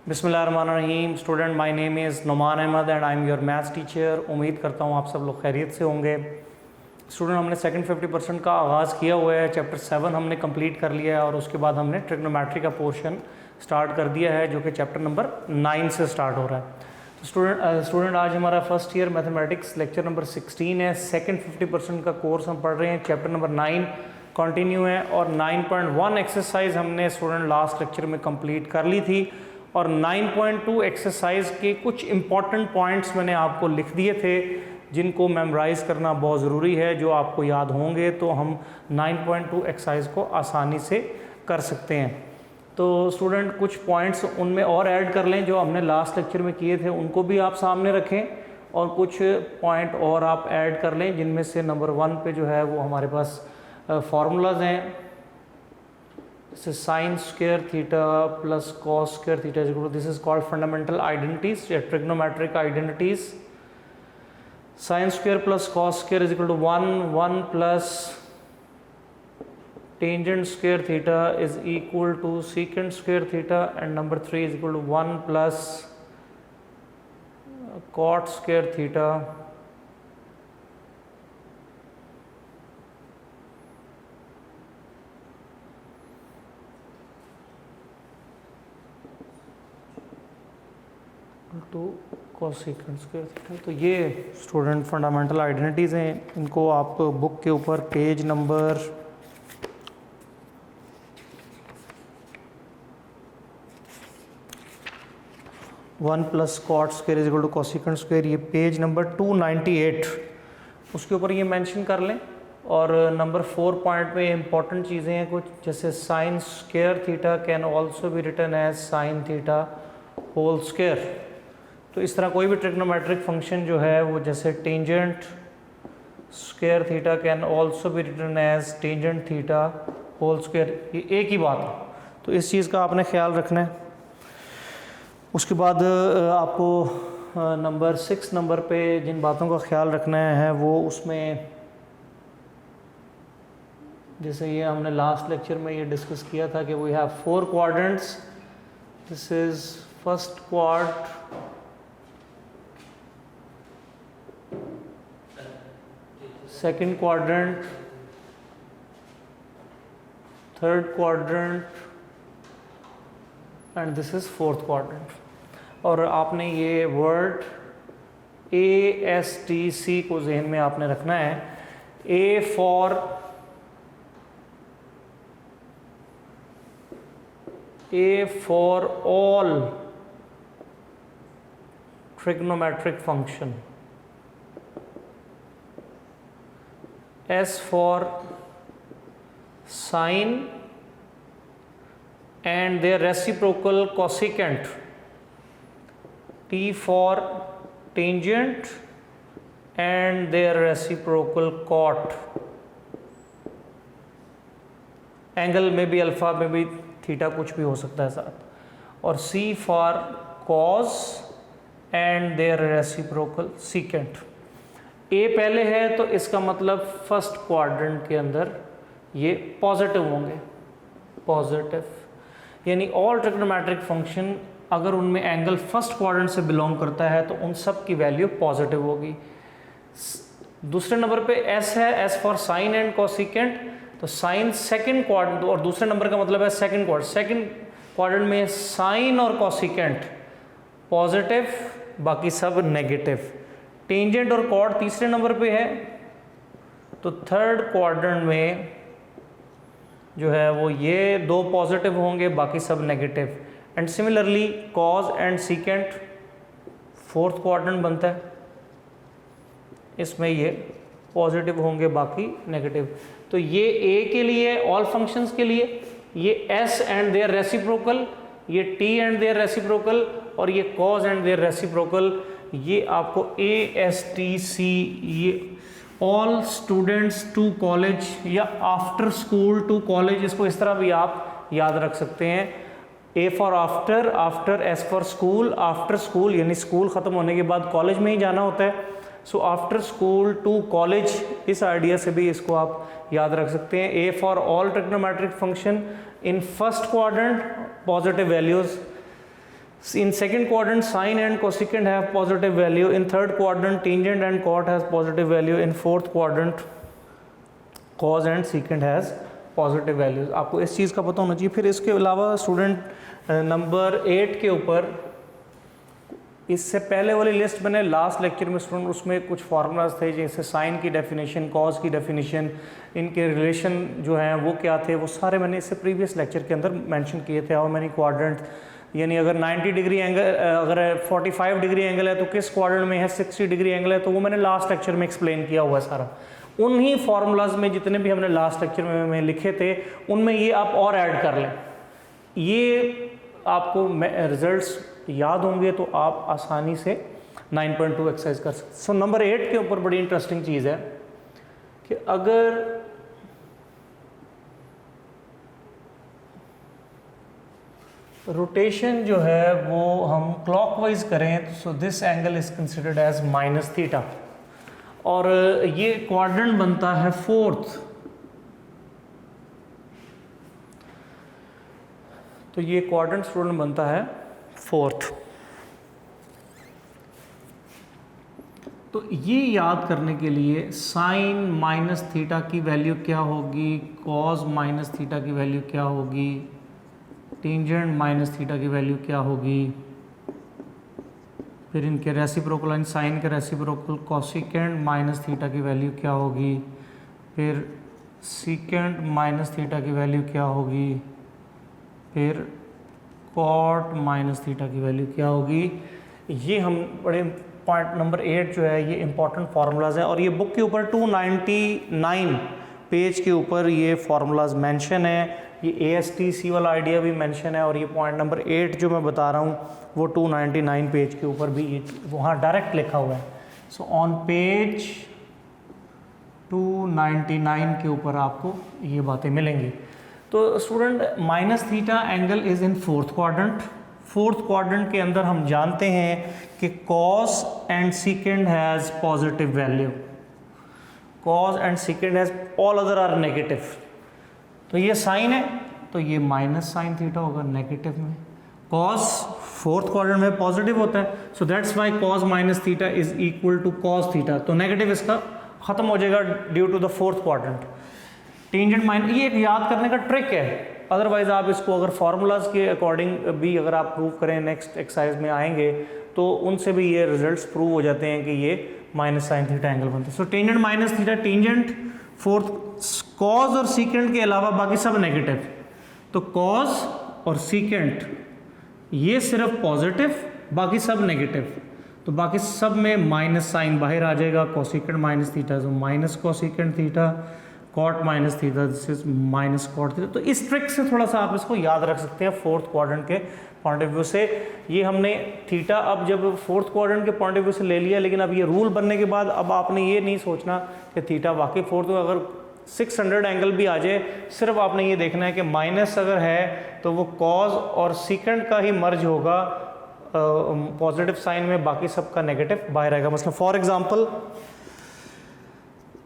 बिस्मिल्लाहिर्रहमानिर्रहीम। Student, my name is Numan Ahmed and I am your maths teacher. उम्मीद करता हूँ आप सब लोग खैरियत से होंगे। स्टूडेंट, हमने सेकंड 50% का आगाज़ किया हुआ है। चैप्टर 7 हमने कंप्लीट कर लिया है और उसके बाद हमने ट्रिग्नोमेट्री का पोर्शन स्टार्ट कर दिया है, जो कि चैप्टर नंबर 9 से स्टार्ट हो रहा है। तो स्टूडेंट आज हमारा first year mathematics lecture number 16 है। सेकंड 50% का कोर्स हम पढ़ रहे हैं। चैप्टर नंबर 9 कंटिन्यू है और 9.1 एक्सरसाइज हमने स्टूडेंट लास्ट लेक्चर में कंप्लीट कर ली थी और 9.2 एक्सरसाइज के कुछ इंपॉर्टेंट पॉइंट्स मैंने आपको लिख दिए थे, जिनको मेमोराइज़ करना बहुत ज़रूरी है। जो आपको याद होंगे तो हम 9.2 एक्सरसाइज को आसानी से कर सकते हैं। तो स्टूडेंट कुछ पॉइंट्स उनमें और ऐड कर लें जो हमने लास्ट लेक्चर में किए थे, उनको भी आप सामने रखें और कुछ पॉइंट और आप ऐड कर लें, जिनमें से नंबर 1 पे जो है वो हमारे पास फार्मूलाज हैं। जैसे sine square theta plus cos square theta is equal to, this is called fundamental identities या trigonometric identities. Sine square plus cos square is equal to 1 plus tangent square theta is equal to secant square theta and number 3 is equal to 1 plus cot square theta to cosecant square theta. तो ये student fundamental identities हैं। इनको आप book के ऊपर page number 1 plus cot square is equal to cosecant square, ये page number 298 उसके ऊपर ये मेंशन कर लें। और नंबर 4 पॉइंट में इंपॉर्टेंट चीज़ें हैं कुछ, जैसे sine square theta can also be written as sine theta whole square. तो इस तरह कोई भी ट्रिग्नोमेट्रिक फंक्शन जो है वो, जैसे tangent square theta can also be written as tangent theta whole square, ये एक ही बात है। तो इस चीज़ का आपने ख्याल रखना है। उसके बाद आपको नंबर 6 नंबर पे जिन बातों का ख्याल रखना है वो उसमें, जैसे ये हमने लास्ट लेक्चर में ये डिस्कस किया था कि we have 4 quadrants. This is first quadrant, second quadrant, third quadrant and this is fourth quadrant। और आपने ये वर्ड ASTC को जहन में आपने रखना है। A for all trigonometric function, S for sine and their reciprocal cosecant, T for tangent and their reciprocal cot, angle में भी अल्फा में भी थीटा कुछ भी हो सकता है साथ, और C for cos and their reciprocal secant। ए पहले है तो इसका मतलब फर्स्ट क्वाड्रेंट के अंदर ये पॉजिटिव होंगे, पॉजिटिव, यानी ऑल ट्रिग्नोमेट्रिक फंक्शन अगर उनमें एंगल फर्स्ट क्वाड्रेंट से बिलोंग करता है तो उन सब की वैल्यू पॉजिटिव होगी। दूसरे नंबर पे एस है, S for sine and cosecant, तो साइन सेकंड क्वाड्रेंट, और दूसरे नंबर का मतलब है सेकंड क्वाड्रेंट में साइन और कोसेकेंट पॉजिटिव, बाकी सब नेगेटिव। टेंजेंट और कॉट तीसरे नंबर पे है, तो थर्ड क्वाड्रेंट में जो है वो ये 2 पॉजिटिव होंगे, बाकी सब negative. And similarly cause and secant fourth quadrant बनता है, इसमें ये पॉजिटिव होंगे, बाकी नेगेटिव। तो ये ए के लिए, ऑल फंक्शंस के लिए, ये एस एंड देयर रेसिप्रोकल, ये टी एंड देयर रेसिप्रोकल, और ये कॉज एंड देयर रेसिप्रोकल। ये आपको ASTC, ये ऑल स्टूडेंट्स टू कॉलेज या आफ्टर स्कूल टू कॉलेज, इसको इस तरह भी आप याद रख सकते हैं। A for after, after S for school, after school यानी स्कूल ख़त्म होने के बाद कॉलेज में ही जाना होता है। So after school to college, इस आइडिया से भी इसको आप याद रख सकते हैं। A for all trigonometric function in first quadrant positive values, In second quadrant, sine and cosecant have positive value. In third quadrant, tangent and cot has positive value. In fourth quadrant, cos and secant has positive values. आपको इस चीज़ का पता होना चाहिए. फिर इसके अलावा student number 8 के ऊपर इससे पहले वाली लिस्ट मैंने लास्ट लेक्चर में स्टूडेंट उसमें कुछ फार्मूलाज थे जैसे साइन की डेफिनेशन, कॉस की डेफिनेशन, इनके रिलेशन जो हैं वो क्या थे, वो सारे मैंने इससे प्रीवियस लेक्चर के अंदर मेंशन किए थे. हाउ मेनी क्वाड्रेंट, यानी अगर 90 डिग्री एंगल, अगर 45 डिग्री एंगल है तो किस क्वाड्रेंट में है, 60 डिग्री एंगल है, तो वो मैंने लास्ट लेक्चर में एक्सप्लेन किया हुआ है सारा. उन्हीं फार्मूलाज में जितने भी हमने लास्ट लेक्चर में लिखे थे उनमें ये आप और ऐड कर लें. ये आपको रिजल्ट्स याद होंगे तो आप आसानी से 9.2 एक्सरसाइज कर सकते. सो नंबर 8 के ऊपर बड़ी इंटरेस्टिंग चीज़ है कि अगर रोटेशन जो है वो हम क्लॉकवाइज करें, so this angle is considered as minus theta, और ये क्वाड्रेंट बनता है फोर्थ. तो ये क्वाड्रेंट स्टूडेंट बनता है फोर्थ. तो ये याद करने के लिए साइन माइनस थीटा की वैल्यू क्या होगी, कॉस माइनस थीटा की वैल्यू क्या होगी, टेंजेंट माइनस थीटा की वैल्यू क्या होगी, फिर इनके रेसिप्रोकल, साइन के रेसिप्रोकल कॉसिकेंट माइनस थीटा की वैल्यू क्या होगी, फिर सीकेंट माइनस थीटा की वैल्यू क्या होगी, फिर कॉट माइनस थीटा की वैल्यू क्या होगी. ये हम बड़े पॉइंट नंबर 8 जो है ये इंपॉर्टेंट फार्मूलाज हैं, और ये बुक के ऊपर 299 पेज के ऊपर ये फार्मूलाज मेंशन है. ये ASTC वाला आइडिया भी मेंशन है, और ये पॉइंट नंबर 8 जो मैं बता रहा हूँ वो 299 पेज के ऊपर भी ये वहाँ डायरेक्ट लिखा हुआ है. सो ऑन पेज 299 के ऊपर आपको ये बातें मिलेंगी. तो student minus theta angle is in fourth quadrant. Fourth quadrant के अंदर हम जानते हैं कि cos and secant has positive value, cos and secant has, all other are negative. तो ये साइन है तो ये माइनस साइन थीटा होगा नेगेटिव में. कॉस फोर्थ क्वाड्रेंट में पॉजिटिव होता है, so that's why cos minus theta is equal to cos theta. तो नेगेटिव इसका खत्म हो जाएगा due to the fourth quadrant. Tangent minus, ये एक याद करने का ट्रिक है. अदरवाइज आप इसको अगर फार्मूलाज के अकॉर्डिंग भी अगर आप प्रूव करें नेक्स्ट एक्सरसाइज में आएंगे तो उनसे भी ये रिजल्ट्स प्रूव हो जाते हैं कि ये माइनस साइन थीटा एंगल बनता है. So tangent minus theta, tangent fourth, cos और सीकेंट के अलावा बाकी सब नेगेटिव. तो कॉस और सीकेंट ये सिर्फ पॉजिटिव, बाकी सब नेगेटिव. तो बाकी सब में माइनस साइन बाहर आ जाएगा. कॉसिकेंट माइनस थीटा तो minus cosecant theta, cot minus theta this is minus cot theta. तो इस ट्रिक से थोड़ा सा आप इसको याद रख सकते हैं फोर्थ क्वाड्रेंट के पॉइंट ऑफ व्यू से. ये हमने थीटा अब जब फोर्थ क्वाड्रेंट के पॉइंट ऑफ व्यू से ले लिया, लेकिन अब ये रूल बनने के बाद अब आपने ये नहीं सोचना कि थीटा वाकई फोर्थ, अगर 600 एंगल भी आ जाए, सिर्फ आपने ये देखना है कि माइनस अगर है तो वो कॉज और सीकेंट का ही मर्ज होगा पॉजिटिव साइन में, बाकी सबका नेगेटिव बाहर आएगा. मतलब फॉर एग्जांपल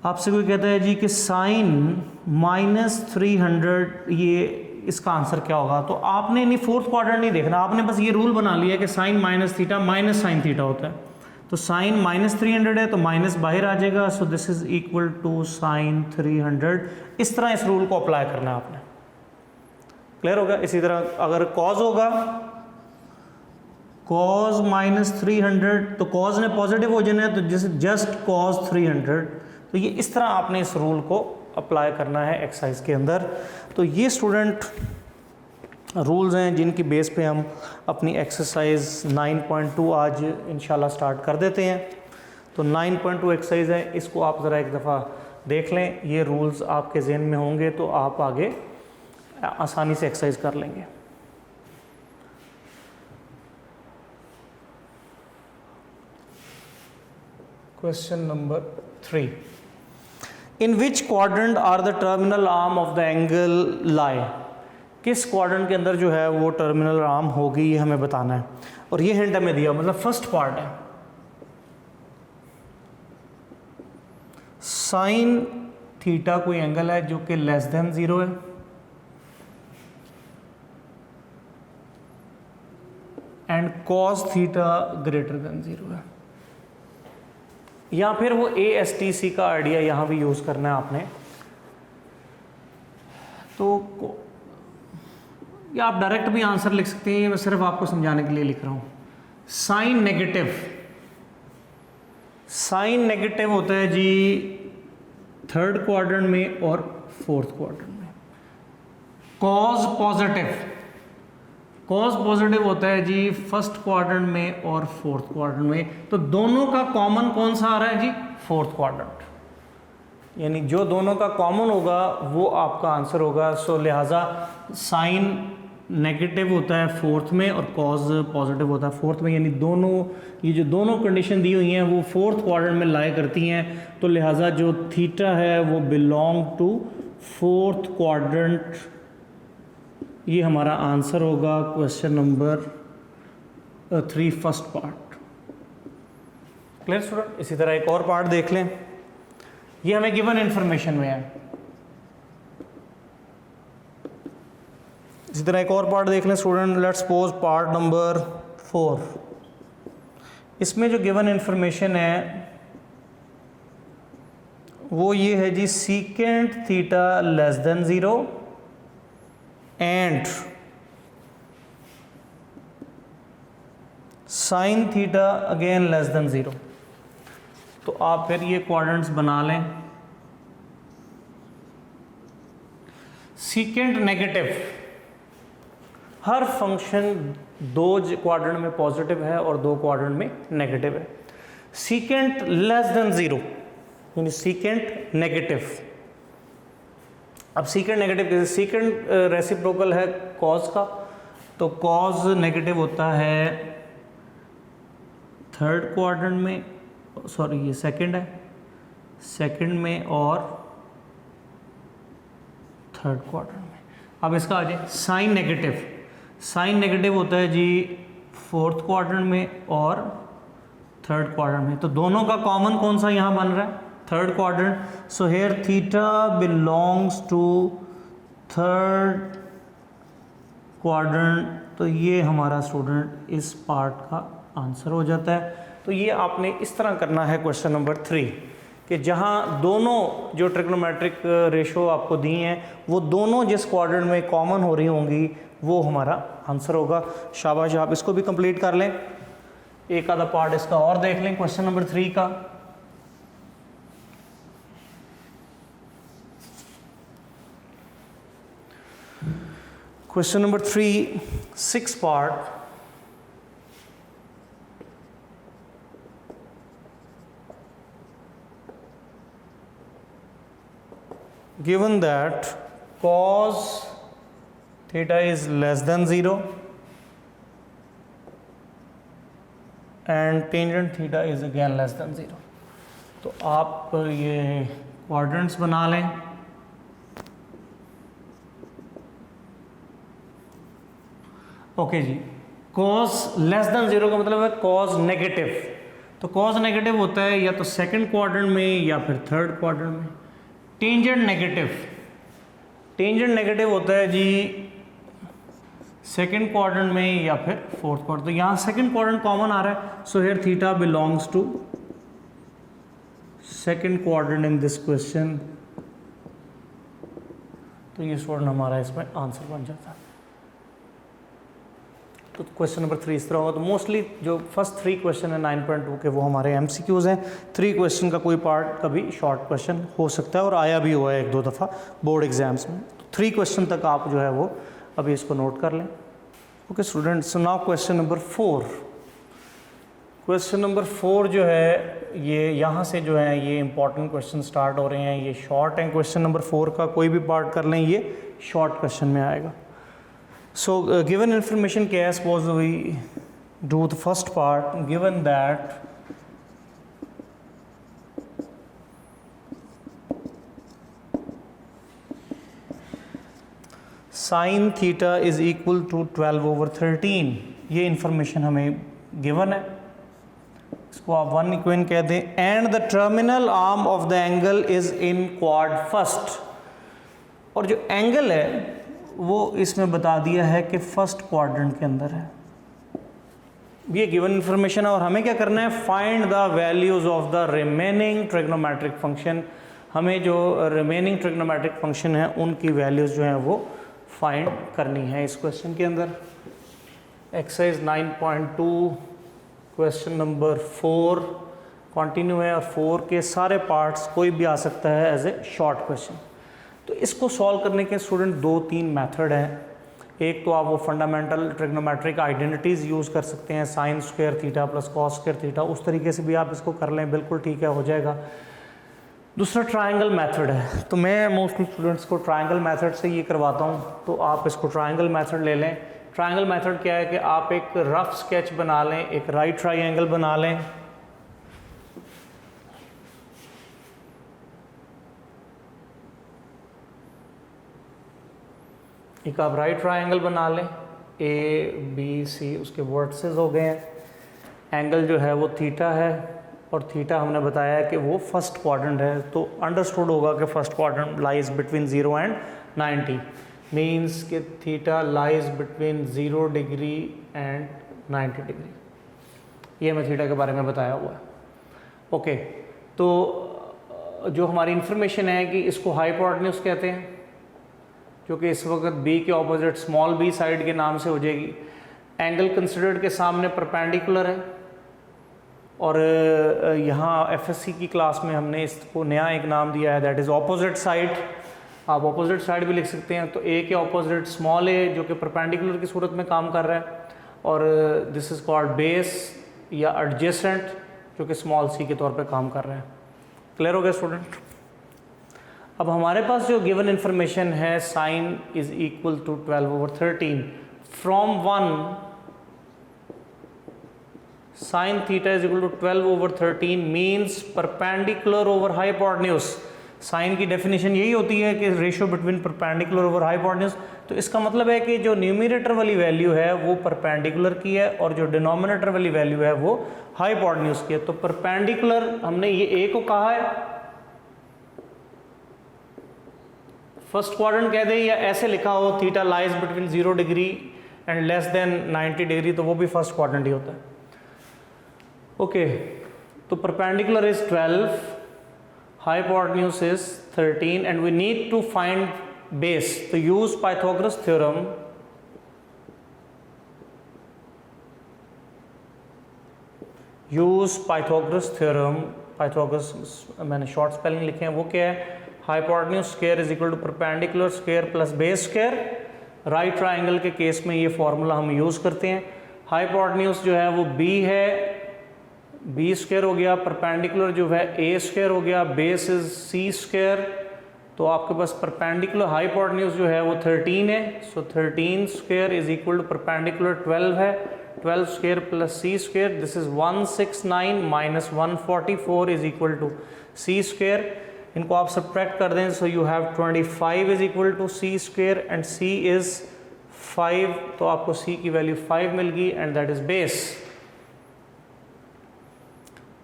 आपसे कोई कहता है जी कि साइन -300 ये इसका आंसर क्या होगा, तो आपने नहीं फोर्थ क्वाड्रेंट नहीं देखना, आपने बस ये रूल बना लिया कि sine minus theta minus sine theta होता है. तो साइन -300 है तो माइनस बाहर आ जाएगा. So this is equal to sine 300. इस तरह इस रूल को अप्लाई करना है आपने. क्लियर होगा. इसी तरह अगर कॉज होगा, कॉज -300, तो कॉज ने पॉजिटिव हो जाना है, तो जस्ट कॉज 300. तो ये इस तरह आपने इस रूल को अप्लाई करना है एक्सरसाइज के अंदर. तो ये स्टूडेंट रूल्स हैं जिनकी बेस पे हम अपनी एक्सरसाइज 9.2 आज इंशाल्लाह स्टार्ट कर देते हैं. तो 9.2 एक्सरसाइज है, इसको आप ज़रा एक दफ़ा देख लें. ये रूल्स आपके जहन में होंगे तो आप आगे आसानी से एक्सरसाइज कर लेंगे. Question number 3. In which quadrant are the terminal arm of the angle lie. किस क्वाड्रेंट के अंदर जो है वो टर्मिनल आर्म होगी ये हमें बताना है. और ये हिंट हमें दिया, मतलब फर्स्ट पार्ट है साइन थीटा कोई एंगल है जो कि लेस देन 0 है, and cos theta greater than 0 है। या फिर वो ASTC का आइडिया यहाँ भी यूज़ करना है आपने, तो या आप डायरेक्ट भी आंसर लिख सकते हैं, ये मैं सिर्फ आपको समझाने के लिए लिख रहा हूँ। साइन नेगेटिव होता है जी थर्ड क्वाड्रेंट में और फोर्थ क्वाड्रेंट में। कॉज पॉजिटिव होता है जी फर्स्ट क्वाड्रेंट में और फोर्थ क्वाड्रेंट में। तो दोनों का कॉमन कौन सा आ रहा है जी? फोर्थ क्वाड्रेंट, यानी जो दोनों का कॉमन होगा वो आपका आंसर होगा। सो लिहाजा साइन नेगेटिव होता है फोर्थ में और कॉज पॉजिटिव होता है फोर्थ में, यानी दोनों ये जो दोनों कंडीशन दी हुई हैं वो फोर्थ क्वाड्रेंट में लाई करती हैं। तो लिहाजा जो थीटा है वो बिलोंग टू फोर्थ क्वाड्रेंट, ये हमारा आंसर होगा question number 3 first part. Clear student? इसी तरह एक और पार्ट देख लें, ये हमें गिवन इंफॉर्मेशन में है। इसी तरह एक और पार्ट देख लें student, let's suppose part number 4। इसमें जो गिवन इंफॉर्मेशन है वो ये है जी secant theta less than 0 and sine theta again less than 0। तो आप फिर ये क्वाड्रेंट्स बना लें। सीकेंट नेगेटिव, हर फंक्शन दो क्वाड्रेंट में पॉजिटिव है और दो क्वाड्रेंट में नेगेटिव है। सीकेंट लेस देन 0 यानी सीकेंट नेगेटिव। अब सीकेंट नेगेटिव कैसे? सीकेंट रेसिप्रोकल है कॉज का, तो कॉज नेगेटिव होता है थर्ड क्वाड्रेंट में, सॉरी ये सेकंड है, सेकंड में और थर्ड क्वाड्रेंट में। अब इसका आ जाए साइन नेगेटिव। साइन नेगेटिव होता है जी फोर्थ क्वाड्रेंट में और थर्ड क्वाड्रेंट में। तो दोनों का कॉमन कौन सा यहाँ बन रहा है? Third quadrant. So here theta belongs to third quadrant. तो ये हमारा स्टूडेंट इस पार्ट का आंसर हो जाता है। तो ये आपने इस तरह करना है क्वेश्चन नंबर 3 कि जहाँ दोनों जो ट्रिग्नोमेट्रिक रेशो आपको दी हैं वो दोनों जिस क्वाड्रेंट में कॉमन हो रही होंगी वो हमारा आंसर होगा। शाबाश, आप इसको भी कंप्लीट कर लें। एक आधा पार्ट इसका और देख लें क्वेश्चन नंबर 3 का। Question number 3 6 part. Given that cos theta is less than 0 and tangent theta is again less than 0, तो आप ये क्वाड्रेंट्स बना लें। ओके जी, cos लेस देन 0 का मतलब है cos नेगेटिव। तो cos नेगेटिव होता है या तो सेकंड क्वाड्रेंट में या फिर थर्ड क्वाड्रेंट में। टेंजेंट नेगेटिव, टेंजेंट नेगेटिव होता है जी सेकंड क्वाड्रेंट में या फिर फोर्थ क्वाड्रेंट। तो यहाँ सेकंड क्वाड्रेंट कॉमन आ रहा है। So here theta belongs to second quadrant in this question. तो ये स्टूडेंट हमारा इसमें आंसर बन जाता है। तो क्वेश्चन नंबर 3 इस तरह होगा। तो मोस्टली जो फर्स्ट 3 क्वेश्चन है 9.2 के वो हमारे MCQs हैं। 3 क्वेश्चन का कोई पार्ट कभी शॉर्ट क्वेश्चन हो सकता है और आया भी हुआ है 1-2 दफ़ा बोर्ड एग्जाम्स में। तो 3 क्वेश्चन तक आप जो है वो अभी इसको नोट कर लें। Okay student, so now question number 4। Question number 4 जो है ये यहाँ से जो है ये इंपॉर्टेंट क्वेश्चन स्टार्ट हो रहे हैं। ये शॉर्ट हैं। क्वेश्चन नंबर 4 का कोई भी पार्ट कर लें ये शॉर्ट क्वेश्चन में आएगा। So given information क्या है, suppose we do the first part. Given that sin theta is equal to 12/13, ये information हमें given है। इसको आप 1 इक्वेशन कह दें। And the terminal arm of the angle is in quad first, और जो एंगल है वो इसमें बता दिया है कि फर्स्ट क्वाड्रेंट के अंदर है। ये गिवन इन्फॉर्मेशन है और हमें क्या करना है, find the values of the remaining trigonometric function. हमें जो रिमेनिंग ट्रिग्नोमेट्रिक फंक्शन है उनकी वैल्यूज जो हैं वो फाइंड करनी है इस क्वेश्चन के अंदर। एक्सरसाइज 9.2 क्वेश्चन नंबर 4 कंटिन्यू है और 4 के सारे पार्ट्स कोई भी आ सकता है एज ए शॉर्ट क्वेश्चन। तो इसको सॉल्व करने के स्टूडेंट 2-3 मेथड हैं। एक तो आप वो फंडामेंटल ट्रिग्नोमेट्रिक आइडेंटिटीज़ यूज़ कर सकते हैं, sign square theta plus cos square theta, उस तरीके से भी आप इसको कर लें, बिल्कुल ठीक है, हो जाएगा। दूसरा ट्रायंगल मेथड है, तो मैं मोस्टली स्टूडेंट्स को ट्रायंगल मेथड से ये करवाता हूँ, तो आप इसको ट्रायंगल मेथड ले लें। ट्रायंगल मेथड क्या है कि आप एक रफ स्केच बना लें, एक राइट ट्रायंगल बना लें, एक आप राइट ट्रायंगल बना लें, ए बी सी उसके वर्टिसेस हो गए हैं, एंगल जो है वो थीटा है और थीटा हमने बताया है कि वो फर्स्ट क्वाड्रेंट है, तो अंडरस्टूड होगा कि first quadrant lies between 0 and 90, means कि theta lies between 0 degree and 90 degree. ये मैं थीटा के बारे में बताया हुआ है। ओके, तो जो हमारी इंफॉर्मेशन है कि इसको हाइपोटेन्यूज कहते हैं, जो कि इस वक्त बी के ऑपोजिट स्मॉल बी साइड के नाम से हो जाएगी। एंगल कंसिडर्ड के सामने परपेंडिकुलर है और यहाँ एफएससी की क्लास में हमने इसको नया एक नाम दिया है, दैट इज़ ऑपोजिट साइड। आप ऑपोजिट साइड भी लिख सकते हैं। तो ए के ऑपोजिट स्मॉल ए जो कि परपेंडिकुलर की सूरत में काम कर रहा है, और दिस इज़ कॉल्ड बेस या एडजेसेंट जो कि स्मॉल सी के तौर पे काम कर रहा है। क्लियर हो गया स्टूडेंट? अब हमारे पास जो गिवन इंफॉर्मेशन है, sine is equal to 12/13 from 1, sine theta is equal to 12/13 means perpendicular over hypotenuse. Sine की डेफिनेशन यही होती है कि ratio between perpendicular over hypotenuse. तो इसका मतलब है कि जो न्यूमरेटर वाली वैल्यू है वो परपेंडिकुलर की है और जो डिनोमिनेटर वाली वैल्यू है वो हाइपोटेन्यूज की है। तो परपेंडिकुलर हमने ये ए को कहा है, फर्स्ट क्वाड्रेंट कह दें, या ऐसे लिखा हो theta lies between 0 degree and less than 90 degree, तो वो भी फर्स्ट क्वाड्रेंट ही होता है। ओके, तो perpendicular is 12, hypotenuse is 13 and we need to find base. तो use Pythagoras theorem, use Pythagoras theorem, Pythagoras मैंने शॉर्ट स्पेलिंग लिखे हैं, वो क्या है, hypotenuse square is equal to perpendicular square plus base square. Right triangle के case में ये फॉर्मूला हम यूज़ करते हैं। हाइपोटेन्यूज जो है वो बी है, बी स्क्वायर हो गया, परपेंडिकुलर जो है ए स्क्वायर हो गया, बेस इज सी स्क्वायर। तो आपके पास परपेंडिकुलर हाइपोटेन्यूज जो है वो 13 है, so 13 square is equal to perpendicular 12 है, 12 square plus C square, this is 169 माइनस 144 is equal to C square. इनको आप सब्ट्रैक्ट कर दें, so you have 25 is equal to C square and C is 5, तो आपको सी की वैल्यू 5 मिल गई एंड दैट इज बेस।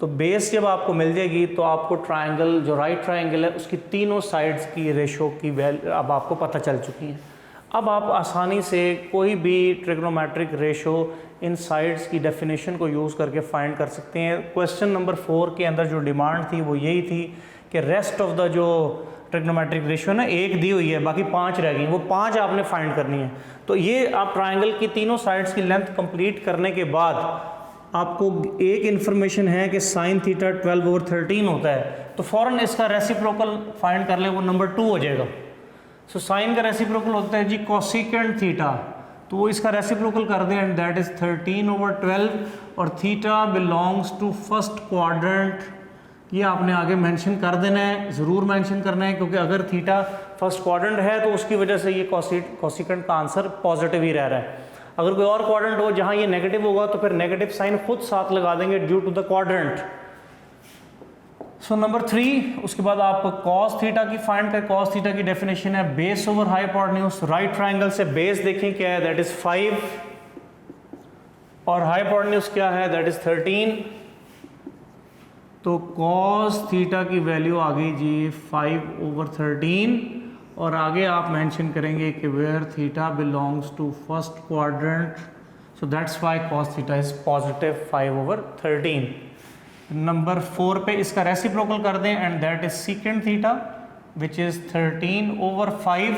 तो बेस जब आपको मिल जाएगी तो आपको ट्रायंगल, जो राइट ट्रायंगल है उसकी तीनों साइड्स की रेशो की वैल्यू अब आपको पता चल चुकी है। अब आप आसानी से कोई भी ट्रिग्नोमेट्रिक रेशो इन साइड्स की डेफिनेशन को यूज़ करके फाइंड कर सकते हैं। क्वेश्चन नंबर 4 के अंदर जो डिमांड थी वो यही थी कि रेस्ट ऑफ द जो ट्रिग्नोमेट्रिक रेशो ना, एक दी हुई है, बाकी 5 रह गई, वो 5 आपने फाइंड करनी है। तो ये आप ट्रायंगल की तीनों साइड्स की लेंथ कंप्लीट करने के बाद आपको एक इन्फॉर्मेशन है कि साइन थीटा 12/13 होता है, तो फ़ौरन इसका रेसिप्रोकल फाइंड कर ले, वो नंबर 2 हो जाएगा। सो साइन का रेसिप्रोकल होता है जी कोसेकेंट थीटा, तो वो इसका रेसिप्रोकल कर दें एंड दैट इज़ 13/12 और theta belongs to first quadrant. ये आपने आगे मेंशन कर देना है, ज़रूर मेंशन करना है, क्योंकि अगर थीटा फर्स्ट क्वाड्रेंट है तो उसकी वजह से ये कोसेकेंट का आंसर पॉजिटिव ही रह रहा है। अगर कोई और क्वाड्रेंट हो जहां ये नेगेटिव होगा तो फिर नेगेटिव साइन खुद साथ लगा देंगे due to the quadrant. So number 3, उसके बाद आप कॉस थीटा की फाइंड कर। कॉस थीटा की डेफिनेशन है base over hypotenuse. Right triangle से बेस देखें क्या है, दैट इज 5 और हाइपोटेन्यूज क्या है, दैट इज 13। तो कॉस थीटा की वैल्यू आ गई जी 5/13 और आगे आप मेंशन करेंगे कि where theta belongs to first quadrant, so that's why cos theta is positive 5/13। Number 4 पे इसका रेसिप्रोकल कर दें and that is secant theta which is 13/5।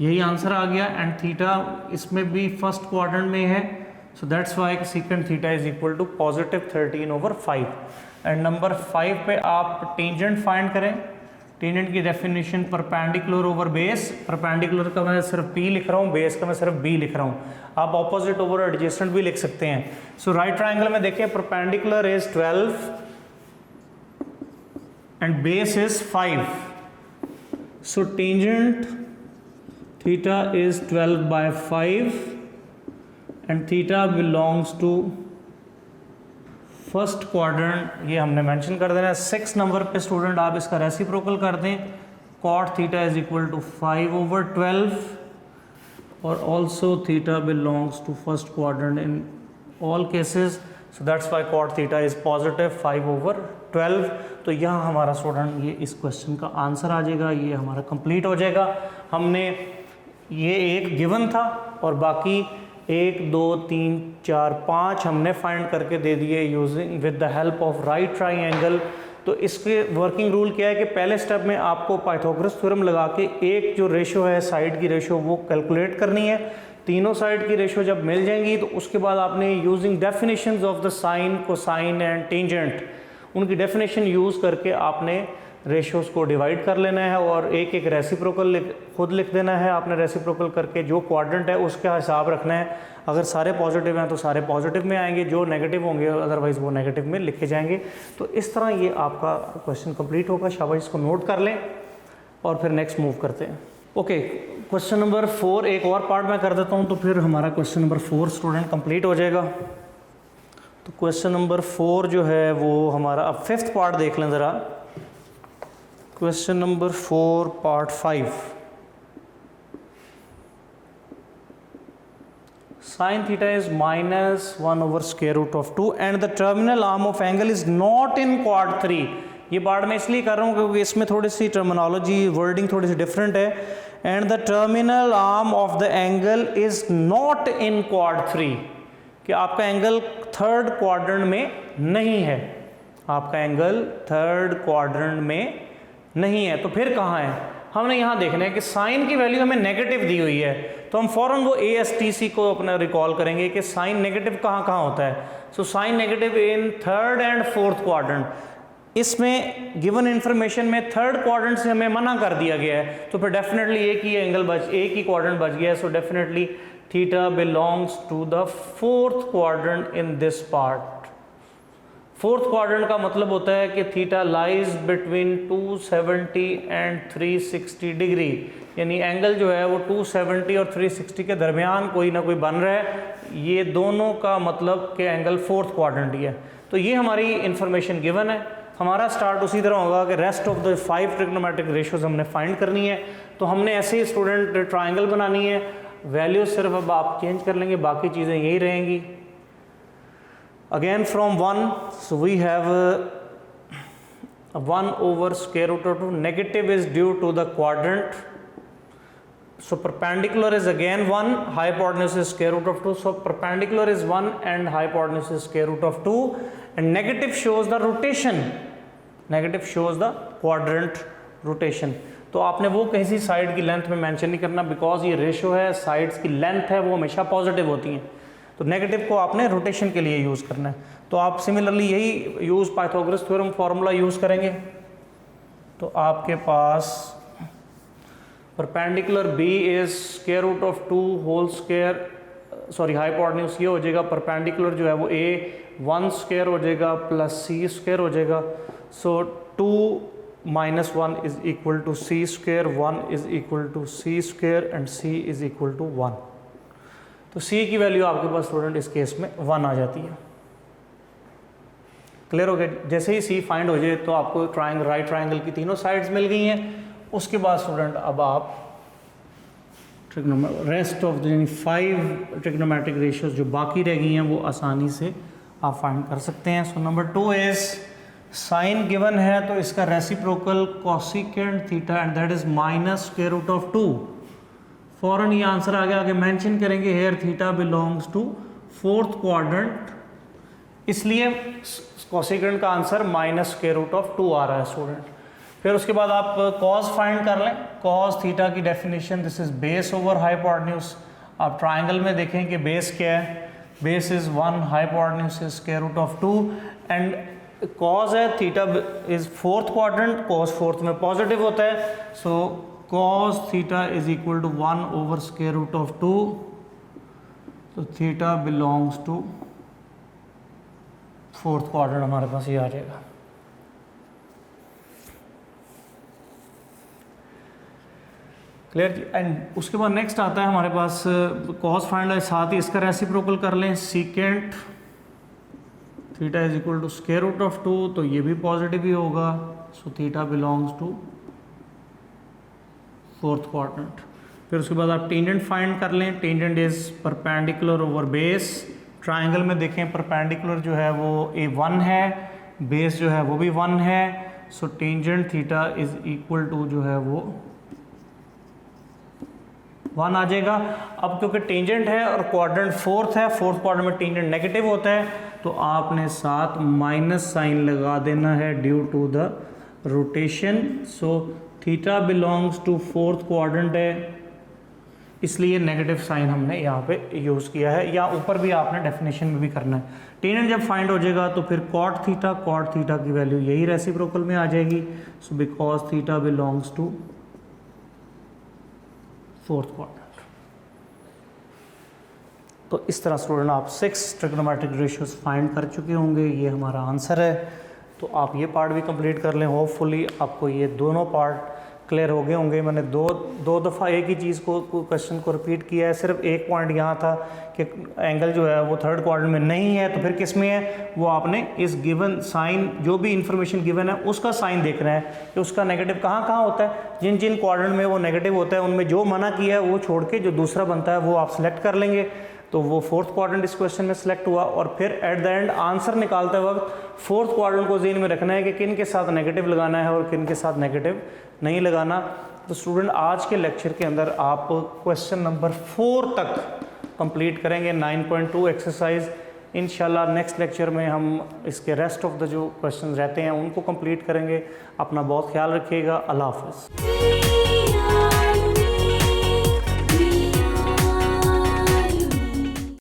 यही आंसर आ गया एंड थीटा इसमें भी फर्स्ट क्वाड्रेंट में है, so that's why secant theta is equal to positive 13/5। And number 5 पे आप टेंजेंट फाइंड करें। टेंजेंट की definition perpendicular over base, perpendicular का मैं सिर्फ P लिख रहा हूँ, बेस का मैं सिर्फ B लिख रहा हूँ। आप ऑपोजिट ओवर एडजेसेंट भी लिख सकते हैं। सो राइट ट्रायंगल में देखिए perpendicular is 12 and base is 5, so tangent theta is 12/5 and theta belongs to first quadrant, ये हमने मेंशन कर देना है। 6 नंबर पे स्टूडेंट आप इसका रेसिप्रोकल कर दें, cot theta is equal to 5/12 और also theta belongs to first quadrant in all cases, so that's why cot theta is positive 5/12। तो यहाँ हमारा स्टूडेंट ये इस क्वेश्चन का आंसर आ जाएगा, ये हमारा कंप्लीट हो जाएगा। हमने ये एक गिवन था और बाकी 1 2 3 4 5 हमने फाइंड करके दे दिए using with the help of right triangle. तो इसके वर्किंग रूल क्या है कि पहले स्टेप में आपको पाइथागोरस थ्योरम लगा के एक जो रेशो है साइड की रेशो वो कैलकुलेट करनी है। तीनों साइड की रेशो जब मिल जाएंगी तो उसके बाद आपने using definitions of the sine, cosine and tangent, उनकी डेफिनेशन यूज़ करके आपने रेशोज को डिवाइड कर लेना है और एक एक रेसिप्रोकल खुद लिख देना है। आपने रेसिप्रोकल करके जो क्वाड्रेंट है उसका हिसाब रखना है। अगर सारे पॉजिटिव हैं तो सारे पॉजिटिव में आएंगे, जो नेगेटिव होंगे अदरवाइज वो नेगेटिव में लिखे जाएंगे। तो इस तरह ये आपका क्वेश्चन कंप्लीट होगा। शाबाश, इसको नोट कर लें और फिर नेक्स्ट मूव करते हैं। ओके, क्वेश्चन नंबर 4 एक और पार्ट मैं कर देता हूँ तो फिर हमारा क्वेश्चन नंबर 4 स्टूडेंट कंप्लीट हो जाएगा। तो क्वेश्चन नंबर 4 जो है वो हमारा, अब 5th पार्ट देख लें ज़रा। Question number 4 part 5, sin theta is -1/√2 and the terminal arm of angle is not in quad 3। ये पार्ट मैं इसलिए कर रहा हूँ क्योंकि इसमें थोड़ी सी टर्मिनोलॉजी वर्डिंग थोड़ी सी डिफरेंट है। And the terminal arm of the angle is not in quad 3, कि आपका एंगल 3rd क्वाड्रेंट में नहीं है, आपका एंगल 3rd क्वाड्रेंट में नहीं है। तो फिर कहाँ है? हमने यहाँ देखना है कि साइन की वैल्यू हमें नेगेटिव दी हुई है, तो हम फौरन वो ASTC को अपना रिकॉल करेंगे कि साइन नेगेटिव कहाँ कहाँ होता है। So sine negative in 3rd and 4th quadrant. इसमें गिवन इन्फॉर्मेशन में 3rd क्वाड्रेंट से हमें मना कर दिया गया है, तो फिर डेफिनेटली एक ही क्वाड्रेंट बच गया है। So definitely theta belongs to the 4th quadrant in this part. 4th quadrant का मतलब होता है कि theta lies between 270 and 360 degree, यानी एंगल जो है वो 270 और 360 के दरमियान कोई ना कोई बन रहा है। ये दोनों का मतलब कि एंगल 4th क्वाड्रेंट ही है। तो ये हमारी इंफॉर्मेशन गिवन है। हमारा स्टार्ट उसी तरह होगा कि rest of the 5 trigonometric ratios हमने फाइंड करनी है। तो हमने ऐसे ही स्टूडेंट ट्राइंगल बनानी है, वैल्यू सिर्फ अब आप चेंज कर लेंगे, बाकी चीज़ें यही रहेंगी। Again from 1, so we have 1/√2. Negative is due to the quadrant. So perpendicular is again 1, hypotenuse is √2. So perpendicular is 1 and hypotenuse is √2. And negative shows the rotation. Negative shows the quadrant rotation. तो आपने वो किसी side की length में mention नहीं करना, because ये ratio है, साइड्स की लेंथ है वो हमेशा पॉजिटिव होती हैं। तो नेगेटिव को आपने रोटेशन के लिए यूज़ करना है। तो आप सिमिलरली यही use Pythagoras theorem formula use करेंगे। तो आपके पास perpendicular B is √2 whole square, sorry hypotenuse ये हो जाएगा, परपेंडिकुलर जो है वो A1² हो जाएगा प्लस C² हो जाएगा। So 2 - 1 is equal to C², 1 is equal to C² and C is equal to 1। तो C की वैल्यू आपके पास स्टूडेंट इस केस में 1 आ जाती है। क्लियर हो गया? जैसे ही C फाइंड हो जाए तो आपको राइट ट्राइंगल की तीनों साइड्स मिल गई हैं। उसके बाद स्टूडेंट अब आप rest of the 5 trigonometric ratios जो बाकी रह गई हैं वो आसानी से आप फाइंड कर सकते हैं। So number 2 is sine given है तो इसका reciprocal cosecant theta and that is -√2 फ़ौरन ये आंसर आ गया, आगे मेंशन करेंगे here theta belongs to fourth quadrant, इसलिए कोसेकेंट का आंसर -√2 आ रहा है स्टूडेंट। फिर उसके बाद आप कॉस फाइंड कर लें। कॉस थीटा की definition, this is base over hypotenuse. आप ट्राइंगल में देखें कि बेस क्या है, base is 1, hypotenuse is √2 and cos है, theta is fourth quadrant, cos fourth में पॉजिटिव होता है, so cos theta is equal to 1 over √2, तो theta belongs to fourth quadrant हमारे पास ये आ जाएगा। Clear ji. एंड उसके बाद नेक्स्ट आता है हमारे पास कॉस फाइंड है, साथ ही इसका रेसिप्रोकल कर लें, secant theta is equal to √2, तो ये भी पॉजिटिव ही होगा, so theta belongs to fourth quadrant. फिर उसके बाद आप टेंजेंट फाइंड कर लें, tangent is perpendicular over base. Triangle में देखें परपेंडिकुलर जो है वो A1 है, बेस जो है वो भी 1 है, so tangent theta is equal to जो है वो 1 आ जाएगा। अब क्योंकि टेंजेंट है और क्वाड्रेंट फोर्थ है, फोर्थ क्वाड्रेंट में टेंजेंट नेगेटिव होता है, तो आपने साथ माइनस साइन लगा देना है due to the rotation. So theta belongs to fourth quadrant है, इसलिए नेगेटिव साइन हमने यहाँ पे यूज़ किया है, या ऊपर भी आपने डेफिनेशन में भी करना है। टेंजेंट जब फाइंड हो जाएगा तो फिर कॉट थीटा की वैल्यू यही रेसिप्रोकल में आ जाएगी, so because theta belongs to fourth quadrant. तो इस तरह स्टूडेंट आप 6 ट्रिग्नोमेट्रिक रेशियोज फाइंड कर चुके होंगे, ये हमारा आंसर है। तो आप ये पार्ट भी कंप्लीट कर लें, होपफुली आपको ये दोनों पार्ट क्लियर हो गए होंगे। मैंने दो दफ़ा एक ही चीज़ को क्वेश्चन को रिपीट किया है, सिर्फ एक पॉइंट यहाँ था कि एंगल जो है वो थर्ड क्वाड्रेंट में नहीं है, तो फिर किस में है, वो आपने इस गिवन साइन, जो भी इंफॉर्मेशन गिवन है उसका साइन देखना है कि उसका नेगेटिव कहाँ कहाँ होता है। जिन जिन क्वाड्रेंट में वो नेगेटिव होता है उनमें जो मना किया है वो छोड़ के जो दूसरा बनता है वो आप सेलेक्ट कर लेंगे, तो वो फोर्थ क्वाड्रेंट इस क्वेश्चन में सिलेक्ट हुआ। और फिर एट द एंड आंसर निकालते वक्त फोर्थ क्वाड्रेंट को ज़हन में रखना है कि किन के साथ नेगेटिव लगाना है और किन के साथ नेगेटिव नहीं लगाना। तो स्टूडेंट आज के लेक्चर के अंदर आप क्वेश्चन नंबर 4 तक कंप्लीट करेंगे, 9.2 एक्सरसाइज। इंशाल्लाह नेक्स्ट लेक्चर में हम इसके रेस्ट ऑफ द जो क्वेश्चन रहते हैं उनको कंप्लीट करेंगे। अपना बहुत ख्याल रखिएगा। अल्लाह हाफ़िज़।